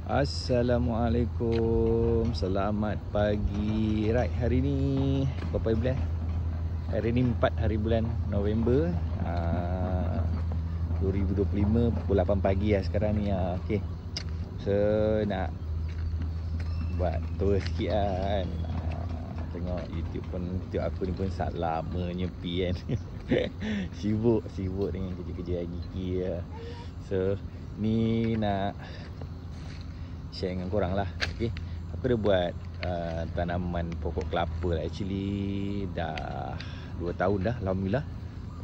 Assalamualaikum. Selamat pagi. Right, hari ni berapa bulan? Hari ni 4 hari bulan November 2025 pukul 8 pagi lah sekarang ni. Okay. So nak buat tour sikit lah kan. Tengok YouTube aku ni pun sat lama nyepi kan. Sibuk dengan kerja-kerja gigi lah. So ni nak share dengan korang lah. Okay. Aku dah buat tanaman pokok kelapa lah. Actually dah 2 tahun dah, alhamdulillah.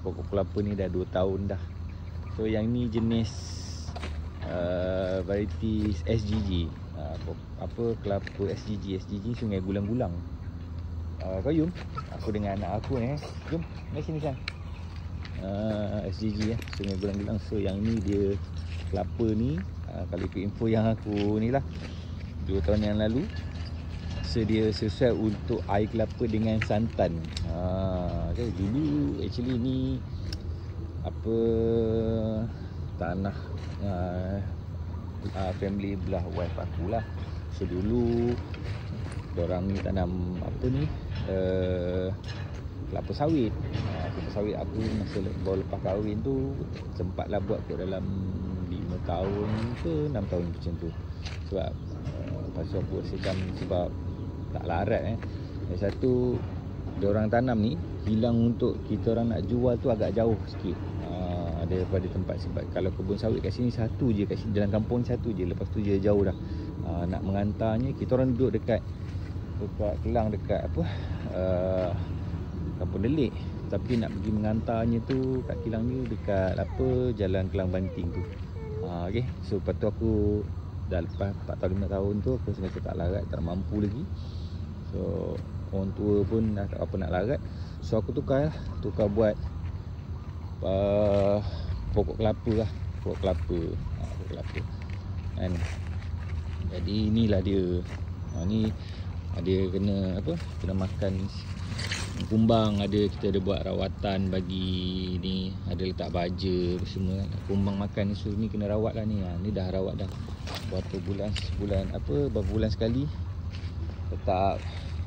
Pokok kelapa ni dah 2 tahun dah. So yang ni jenis varieties SGG. Kelapa SGG Sungai Gulang-Gulang. Kau jom, aku dengan anak aku ni. Jom, mari sini sang. SGG Sungai Gulang-Gulang. So yang ni dia kelapa ni, kalau ikut info yang aku ni lah, 2 tahun yang lalu. So dia sesuai untuk air kelapa dengan santan. Okay, dulu actually ni tanah family belah wife aku lah. So dulu dorang ni tanam kelapa sawit. Kelapa sawit aku masa baru lepas kahwin tu sempatlah buat kot dalam 5 tahun ke 6 tahun macam tu. Sebab lepas tu aku rasakan sebab tak larat Yang satu, diorang tanam ni hilang untuk kita orang nak jual tu agak jauh sikit daripada tempat. Sebab kalau kebun sawit kat sini satu je, kat sini dalam kampung satu je, lepas tu je jauh dah. Nak mengantarnya, kita orang duduk dekat Kelang, dekat Kampung Delik, tapi nak pergi mengantarnya tu kat kilang ni dekat Jalan Kelang Banting tu. Okay. So lepas tu aku dah lepas 4 tahun 5 tahun tu aku rasa tak larat, tak mampu lagi. So orang tua pun dah tak apa nak larat. So aku tukar buat pokok kelapa lah. Pokok kelapa kan. Jadi inilah dia. Ni ada kena makan kumbang, kita ada buat rawatan bagi ni, ada letak baja semua. Kumbang makan ni, so ni kena rawat lah ni. Ni dah rawat dah berapa bulan sekali letak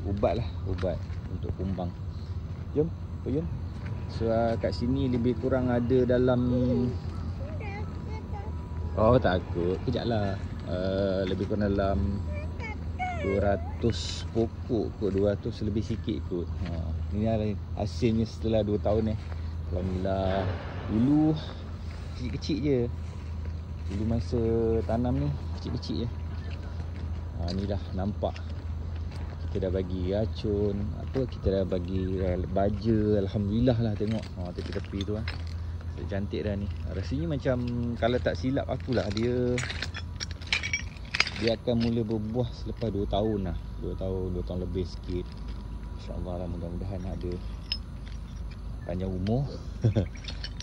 ubat untuk kumbang. Jom. So kat sini lebih kurang ada dalam takut, kejap lah, lebih kurang dalam 200 pokok kot, 200 lebih sikit kot. Ini hasilnya setelah 2 tahun Alhamdulillah. Dulu kecil-kecil je. Dulu masa tanam ni kecil-kecil je. Ni dah nampak. Kita dah bagi racun, kita dah bagi baja. Alhamdulillah lah, tengok tepi-tepi tu cantik dah ni. Rasanya macam, kalau tak silap akulah, dia akan mula berbuah selepas 2 tahun lah. 2 tahun lebih sikit. InsyaAllah lah, mudah-mudahan ada panjang umur.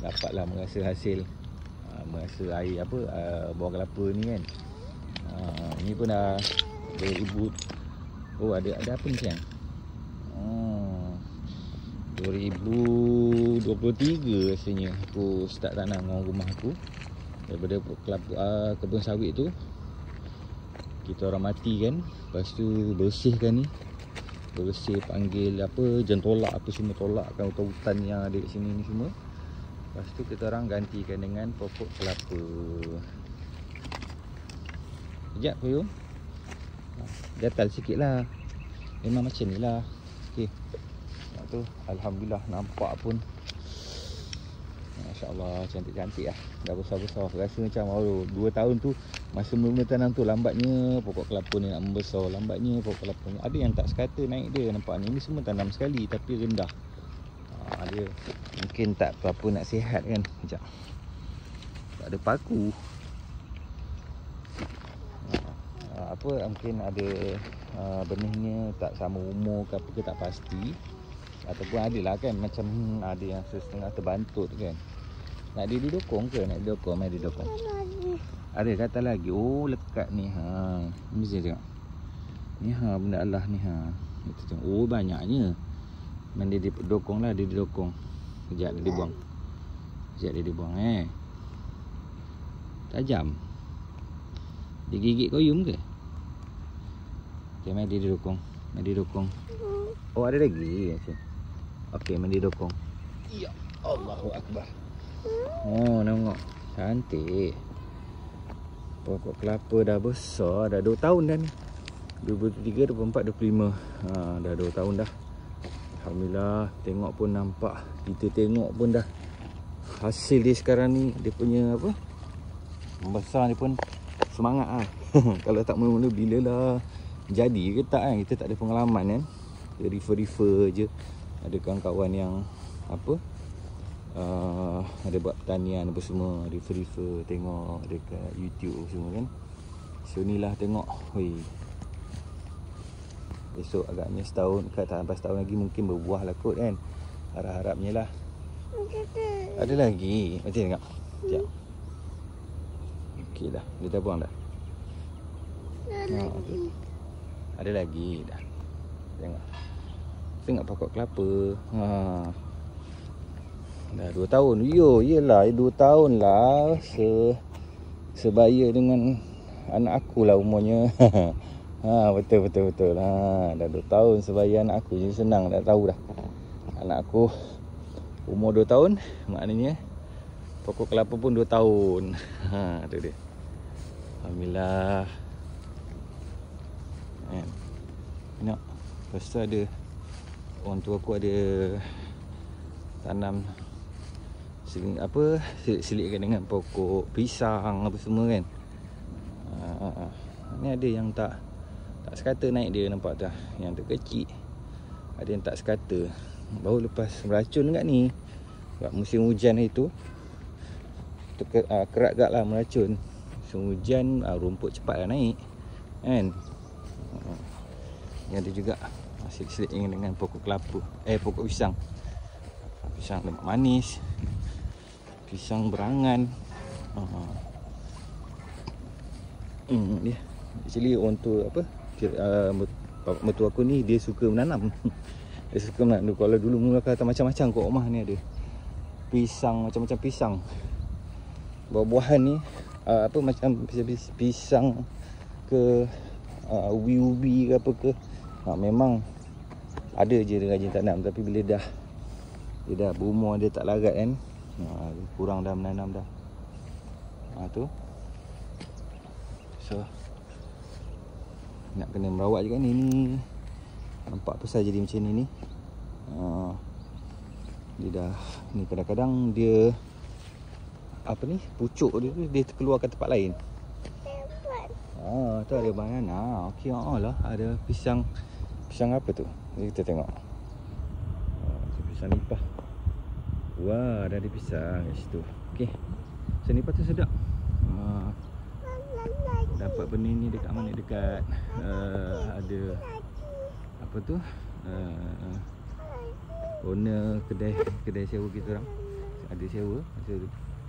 Dapatlah merasa hasil, merasa air buah kelapa ni kan. Ni pun dah 2000. Ada apa ni sayang? 2023 rasanya aku start tanam dengan rumah aku. Daripada kelapa, kebun sawit tu kita orang matikan, lepas tu bersihkan ni, panggil jentolak semua, tolakkan hutan-hutan yang ada kat sini ni semua. Lepas tu kita orang gantikan dengan pokok kelapa. Sekejap Koyum, gatal sikit lah, memang macam ni lah. Okay. Lepas tu Alhamdulillah nampak pun Masya-Allah, cantik-cantik lah. Dah besar-besar. Rasa macam 2 tahun tu, masa mula-mula tanam tu, lambatnya pokok kelapa ni nak membesar. Lambatnya pokok kelapa ni, ada yang tak sekata naik dia. Nampak ni semua tanam sekali tapi rendah. Dia mungkin tak apa nak sihat kan. Sekejap, tak ada paku. Mungkin ada benihnya tak sama umur ke apa ke, tak pasti. Ataupun ada lah kan, macam ada yang setengah terbantut kan. Nak dia didokong ke? Nak didokong, mari didokong. Ada kata lagi. Lekat ni. Ni saya tengok. Ni benda Allah ni. Kita tengok. Banyaknya. Mana dia didokong lah, dia didokong. Sekejap dia dibuang. Tajam. Dia gigit koyum ke? Okay, mari dia dukung. Mari dia dukung. Oh, ada lagi. Okey, mari dia dukung. Ya, Allahu Akbar. Oh, nampak. Cantik. Pokok kelapa dah besar. Dah 2 tahun dah ni. 23, 24, 25. Dah 2 tahun dah. Alhamdulillah. Tengok pun nampak. Kita tengok pun dah. Hasil dia sekarang ni. Dia punya apa? Membesar ni pun semangat lah. Kalau tak mula-mula bila lah jadi ke tak kan. Kita tak ada pengalaman kan. Refer-refer je. Ada kawan-kawan yang apa, ada buat pertanian apa semua, refer-refer tengok dekat YouTube semua kan. So ni lah tengok. Hui. Besok agaknya setahun, tak sampai setahun lagi mungkin berbuah lah kot kan. Harap-harapnya lah. Ada lagi. Macam tengok. Sekejap. Okey dah. Dia dah buang dah. Okay. Ada lagi dah. Tengok. Tengok pokok kelapa. Dah 2 tahun. Yelah 2 tahun lah. Sebaya dengan anak aku lah umurnya. Betul. Dah 2 tahun sebaya anak aku. Jadi senang dah tahu dah. Anak aku umur 2 tahun. Maknanya pokok kelapa pun 2 tahun. Tu dia. Alhamdulillah. Tengok. Lepas tu ada, orang tua aku ada tanam selitkan dengan pokok pisang apa semua kan. Ni ada yang tak sekata naik dia, nampak tak? Yang tu kecil. Ada yang tak sekata. Baru lepas meracun dekat ni. Sebab musim hujan itu kerat gak lah meracun. Musim hujan rumput cepat lah naik kan. Ni ada juga selit dengan pokok kelapa. Pokok pisang. Pisang lemak manis. Pisang berangan. Dia actually orang tua apa? Mertua aku ni dia suka menanam. Dia suka menanam. Kalau dulu mula kata macam-macam kat rumah ni ada. Pisang, macam-macam pisang. Buah-buahan ni macam pisang ke ubi-ubi ke apa ke. Memang ada je dia rajin tanam. Tapi bila dia dah berumur, dia tak larat kan, kurang dah menanam dah. Tu. So nak kena merawat je kan ni. Nampak pasal jadi macam ni. Dia dah ni, kadang-kadang dia apa ni, pucuk dia tu dia terkeluar ke tempat lain. Tu ada banana. Okey, lah ada pisang apa tu? Kita tengok. Pisang nipah. Wah, ada pisang kat situ. Okey. Pisang nipah tu sedap. Dapat benih ni dekat mana? Dekat ada apa tu? Owner kedai sewa kita orang. Ada sewa. Masa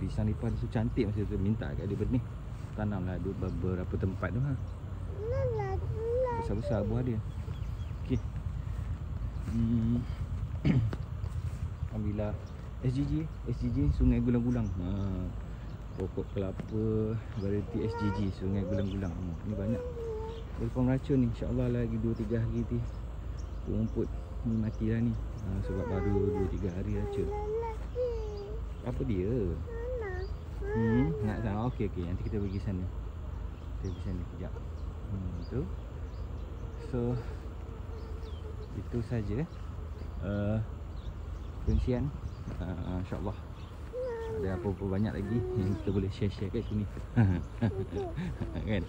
pisang nipah tu cantik, masa tu minta kat dia benih. Tanamlah beberapa tempat tu ha. Besar-besar buah dia. Okey. Alhamdulillah. SGG Sungai Gulang-Gulang. Pokok kelapa variety SGG Sungai Gulang-Gulang. Ni banyak. Walaupun racun ni, insya-Allah lagi 2-3 hari ni rumput ni mati dah ni. Sebab baru 2-3 hari racun. Apa dia? Nak tahu. Okey, nanti kita pergi sana. Kita pergi sana kejap. Tu. So itu saja perkongsian. InsyaAllah ada apa-apa banyak lagi yang kita boleh share-share kat sini. Kan?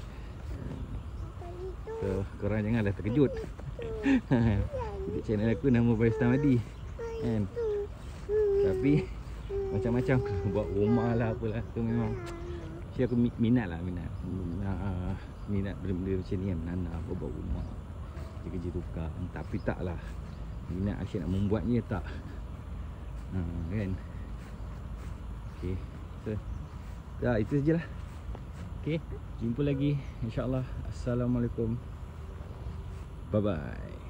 So korang janganlah terkejut. YouTube channel aku nama Baris Tamadi kan. Tapi macam-macam buat rumah lah apalah tu memang aku minat benda-benda macam ni kan, menanam, buat rumah, kerja tukang. Tapi taklah minat asyik nak membuatnya tak. Kan. Okey. So itu sajalah. Okey, jumpa lagi insya-Allah. Assalamualaikum. Bye bye.